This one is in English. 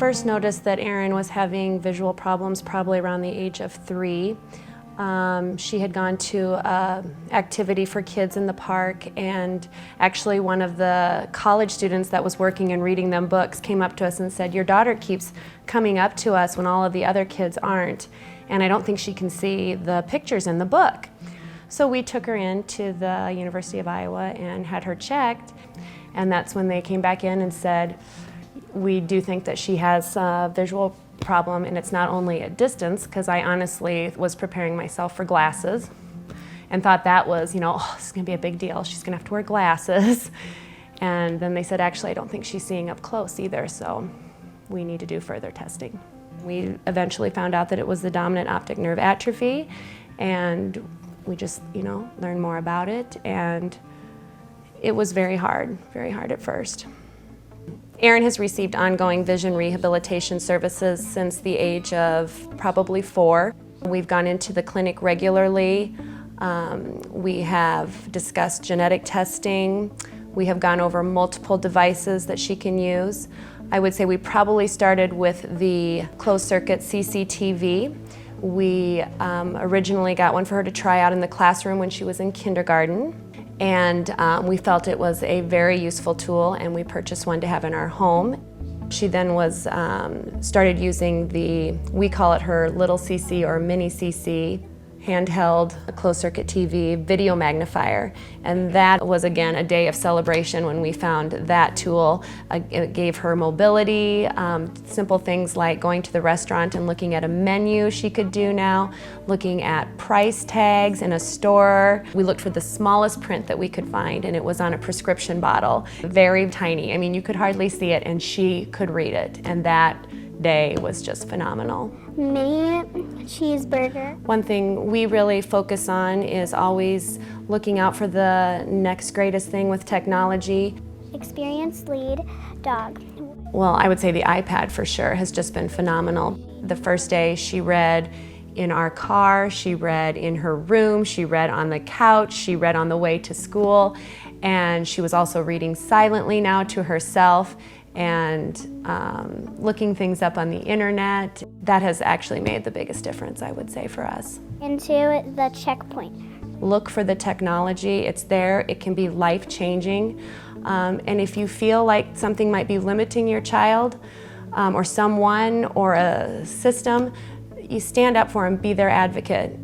first noticed that Erin was having visual problems probably around the age of 3. She had gone to an activity for kids in the park, and actually one of the college students that was working and reading them books came up to us and said, "Your daughter keeps coming up to us when all of the other kids aren't, and I don't think she can see the pictures in the book." So we took her into the University of Iowa and had her checked, and that's when they came back in and said, "We do think that she has a visual problem, and it's not only at distance," because I honestly was preparing myself for glasses and thought that was, oh, this is going to be a big deal. She's going to have to wear glasses. And then they said, actually, I don't think she's seeing up close either, so we need to do further testing. We eventually found out that it was the dominant optic nerve atrophy, and we just, learned more about it, and it was very hard at first. Erin has received ongoing vision rehabilitation services since the age of probably 4. We've gone into the clinic regularly. We have discussed genetic testing. We have gone over multiple devices that she can use. I would say we probably started with the closed-circuit CCTV. We originally got one for her to try out in the classroom when she was in kindergarten. And we felt it was a very useful tool, and we purchased one to have in our home. She then started using we call it her little CC or mini CC, handheld closed-circuit TV video magnifier. And that was, again, a day of celebration when we found that tool. It gave her mobility, simple things like going to the restaurant and looking at a menu she could do now, looking at price tags in a store. We looked for the smallest print that we could find, and it was on a prescription bottle, very tiny. I mean, you could hardly see it, and she could read it, and that day was just phenomenal. Mini cheeseburger. One thing we really focus on is always looking out for the next greatest thing with technology. Experienced lead dog. Well, I would say the iPad for sure has just been phenomenal. The first day she read in our car, she read in her room, she read on the couch, she read on the way to school, and she was also reading silently now to herself and looking things up on the internet. That has actually made the biggest difference, I would say, for us. Into the checkpoint. Look for the technology. It's there. It can be life-changing. And if you feel like something might be limiting your child or someone or a system, you stand up for them, be their advocate.